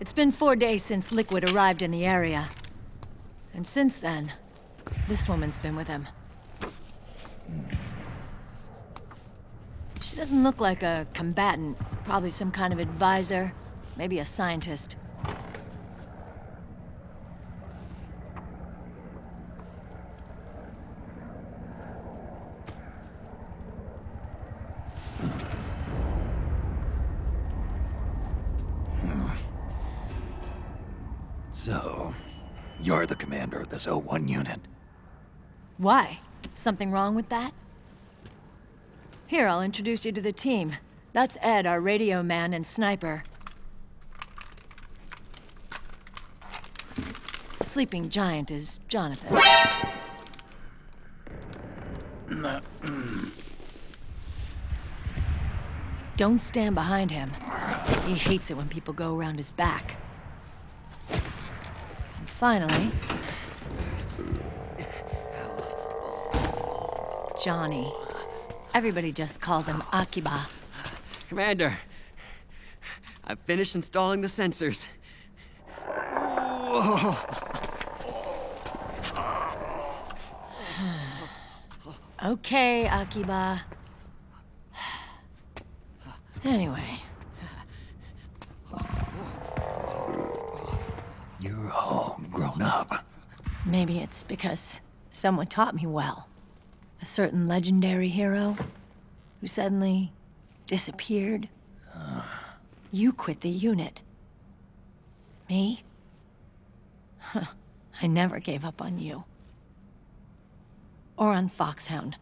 It's been 4 days since Liquid arrived in the area. And since then, this woman's been with him. She doesn't look like a combatant. Probably some kind of advisor, maybe a scientist. So, you're the commander of this O1 unit. Why? Something wrong with that? Here, I'll introduce you to the team. That's Ed, our radio man and sniper. The sleeping giant is Jonathan. Don't stand behind him. He hates it when people go around his back. And finally... Johnny. Everybody just calls him Akiba. Commander, I've finished installing the sensors. Okay, Akiba. Anyway. You're all grown up. Maybe it's because someone taught me well. A certain legendary hero who suddenly disappeared. You quit the unit. Me? I never gave up on you. Or on Foxhound.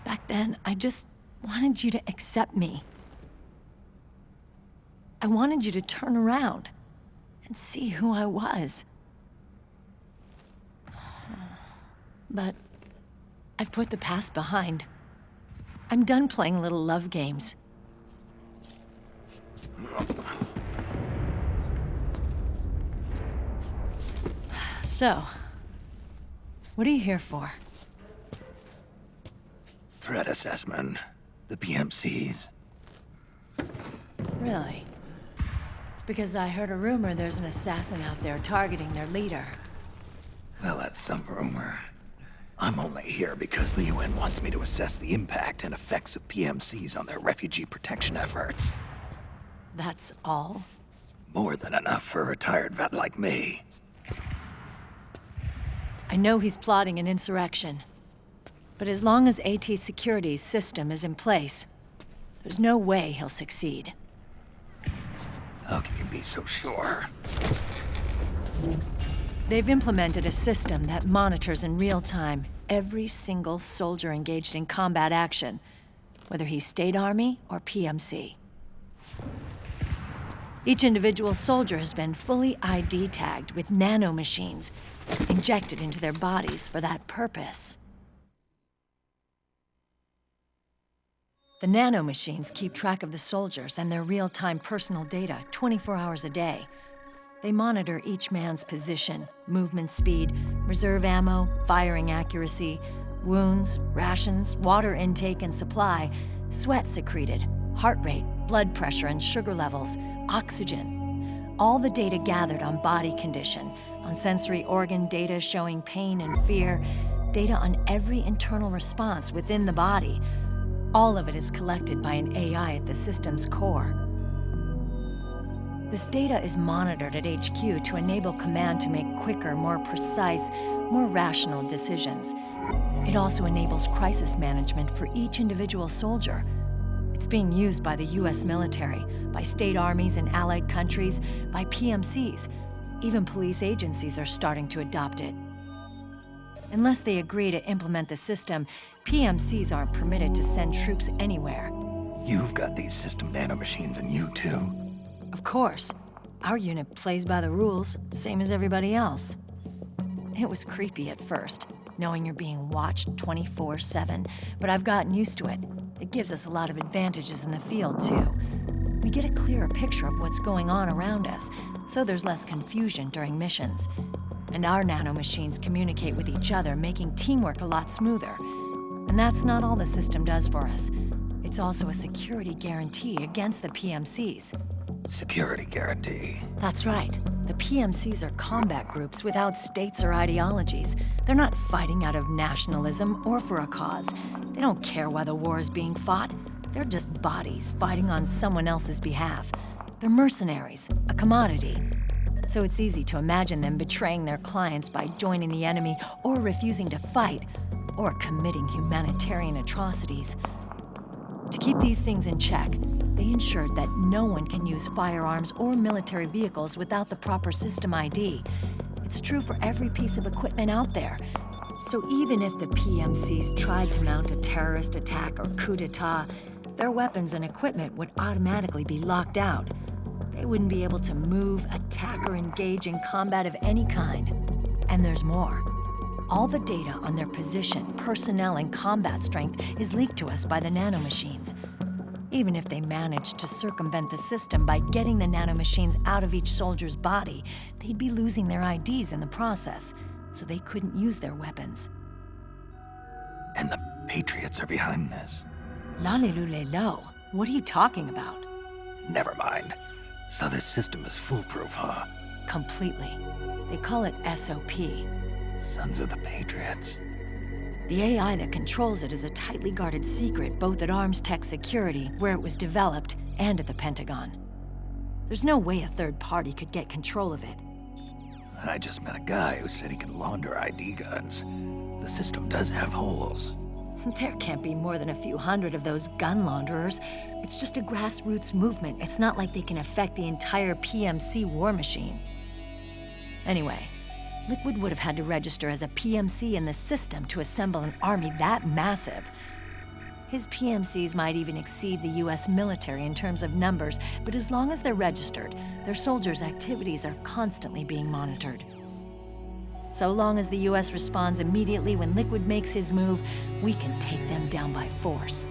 Back then, I just wanted you to accept me. I wanted you to turn around and see who I was. But I've put the past behind. I'm done playing little love games. So, what are you here for? Threat assessment. The PMCs. Really? Because I heard a rumor there's an assassin out there targeting their leader. Well, that's some rumor. I'm only here because the UN wants me to assess the impact and effects of PMCs on their refugee protection efforts. That's all? More than enough for a retired vet like me. I know he's plotting an insurrection. But as long as AT Security's system is in place, there's no way he'll succeed. How can you be so sure? They've implemented a system that monitors in real time every single soldier engaged in combat action, whether he's State Army or PMC. Each individual soldier has been fully ID tagged with nanomachines injected into their bodies for that purpose. The nanomachines keep track of the soldiers and their real-time personal data 24 hours a day. They monitor each man's position, movement speed, reserve ammo, firing accuracy, wounds, rations, water intake and supply, sweat secreted, heart rate, blood pressure and sugar levels, oxygen. All the data gathered on body condition, on sensory organ data showing pain and fear, data on every internal response within the body. All of it is collected by an AI at the system's core. This data is monitored at HQ to enable command to make quicker, more precise, more rational decisions. It also enables crisis management for each individual soldier. It's being used by the US military, by state armies in allied countries, by PMCs. Even police agencies are starting to adopt it. Unless they agree to implement the system, PMCs aren't permitted to send troops anywhere. You've got these system nanomachines in you too. Of course. Our unit plays by the rules, same as everybody else. It was creepy at first, knowing you're being watched 24/7, but I've gotten used to it. It gives us a lot of advantages in the field, too. We get a clearer picture of what's going on around us, so there's less confusion during missions. And our nanomachines communicate with each other, making teamwork a lot smoother. And that's not all the system does for us. It's also a security guarantee against the PMCs. Security guarantee. That's right. The PMCs are combat groups without states or ideologies. They're not fighting out of nationalism or for a cause. They don't care why the war is being fought. They're just bodies fighting on someone else's behalf. They're mercenaries, a commodity. So it's easy to imagine them betraying their clients by joining the enemy or refusing to fight, or committing humanitarian atrocities. To keep these things in check, they ensured that no one can use firearms or military vehicles without the proper system ID. It's true for every piece of equipment out there. So even if the PMCs tried to mount a terrorist attack or coup d'etat, their weapons and equipment would automatically be locked out. They wouldn't be able to move, attack, or engage in combat of any kind. And there's more. All the data on their position, personnel, and combat strength is leaked to us by the nanomachines. Even if they managed to circumvent the system by getting the nanomachines out of each soldier's body, they'd be losing their IDs in the process, so they couldn't use their weapons. And the Patriots are behind this. Lalilulelo, what are you talking about? Never mind. So this system is foolproof, huh? Completely. They call it SOP. Sons of the Patriots. The AI that controls it is a tightly guarded secret, both at Arms Tech Security, where it was developed, and at the Pentagon. There's no way a third party could get control of it. I just met a guy who said he can launder ID guns. The system does have holes. There can't be more than a few hundred of those gun launderers. It's just a grassroots movement. It's not like they can affect the entire PMC war machine. Anyway, Liquid would have had to register as a PMC in the system to assemble an army that massive. His PMCs might even exceed the US military in terms of numbers, but as long as they're registered, their soldiers' activities are constantly being monitored. So long as the US responds immediately when Liquid makes his move, we can take them down by force.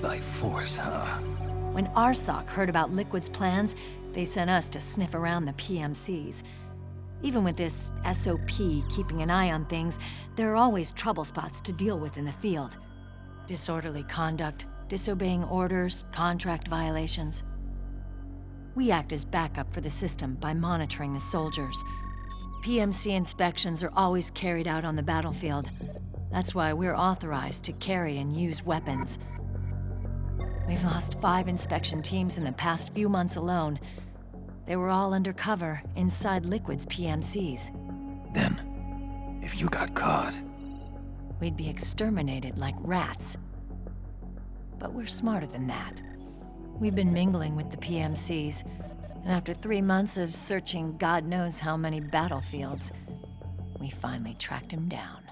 By force, huh? When RSOC heard about Liquid's plans, they sent us to sniff around the PMCs. Even with this SOP keeping an eye on things, there are always trouble spots to deal with in the field. Disorderly conduct, disobeying orders, contract violations. We act as backup for the system by monitoring the soldiers. PMC inspections are always carried out on the battlefield. That's why we're authorized to carry and use weapons. We've lost 5 inspection teams in the past few months alone. They were all undercover inside Liquid's PMCs. Then, if you got caught... We'd be exterminated like rats. But we're smarter than that. We've been mingling with the PMCs, and after 3 months of searching God knows how many battlefields, we finally tracked him down.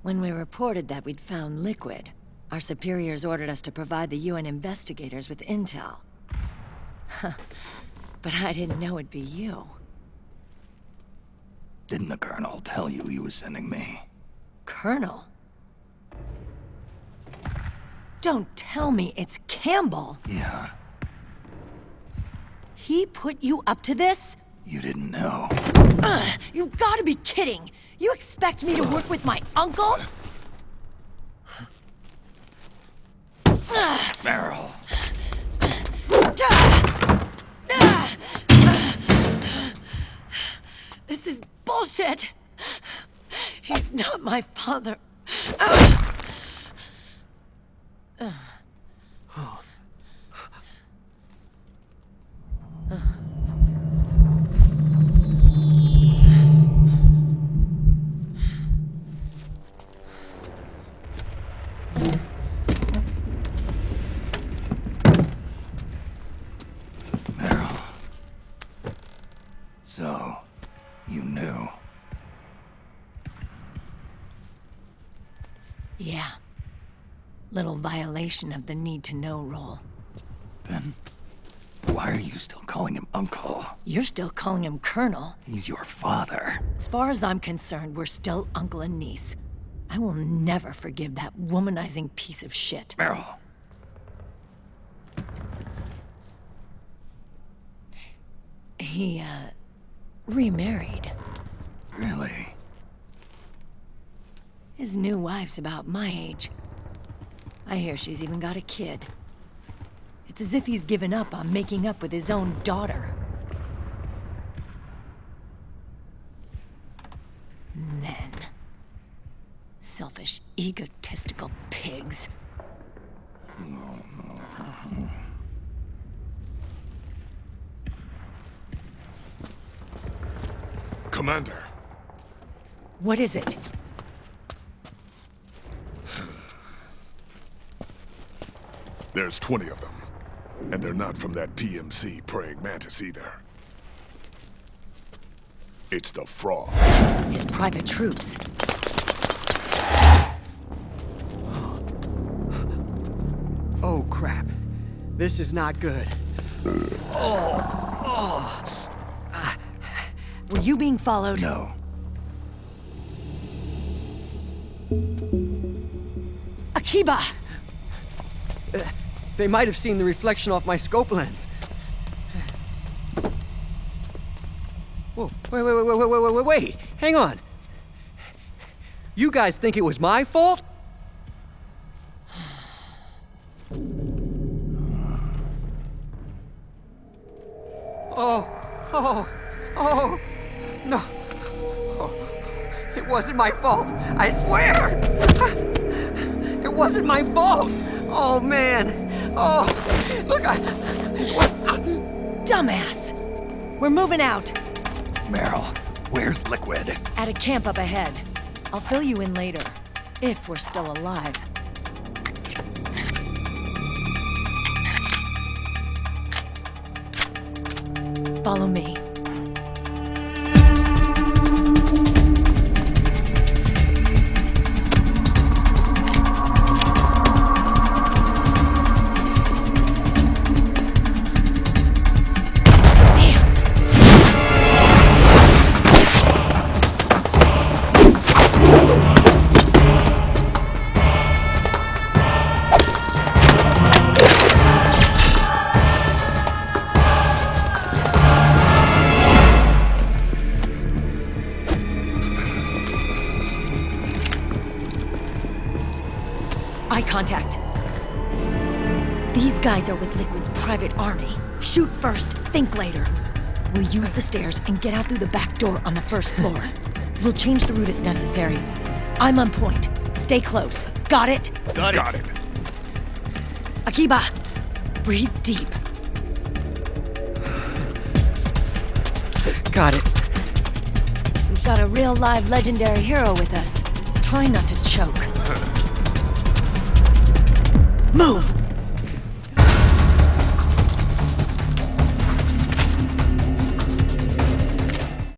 When we reported that we'd found Liquid, our superiors ordered us to provide the UN investigators with intel. But I didn't know it'd be you. Didn't the Colonel tell you he was sending me? Colonel? Don't tell me it's Campbell! Yeah. He put you up to this? You didn't know. You've gotta be kidding! You expect me to work with my uncle? Meryl. This is bullshit! He's not my father. Meryl. So, you knew. Yeah. Little violation of the need-to-know rule. Then, why are you still calling him Uncle? You're still calling him Colonel. He's your father. As far as I'm concerned, we're still uncle and niece. I will never forgive that womanizing piece of shit. Meryl. He, remarried. Really? His new wife's about my age. I hear she's even got a kid. It's as if he's given up on making up with his own daughter. Men. Selfish, egotistical pigs. Commander. What is it? There's 20 of them. And they're not from that PMC praying mantis either. It's the Frog. His private troops. Oh, crap. This is not good. Were you being followed? No. Akiba! They might have seen the reflection off my scope lens. Whoa, wait. Hang on. You guys think it was my fault? Oh, no. Oh, it wasn't my fault, I swear! It wasn't my fault! Oh, man. Oh, look, Dumbass! We're moving out. Meryl, where's Liquid? At a camp up ahead. I'll fill you in later. If we're still alive. Follow me. Eye contact. These guys are with Liquid's private army. Shoot first, think later. We'll use the stairs and get out through the back door on the first floor. We'll change the route as necessary. I'm on point. Stay close. Got it? Got it. Akiba, breathe deep. got it. We've got a real live legendary hero with us. Try not to choke. Move!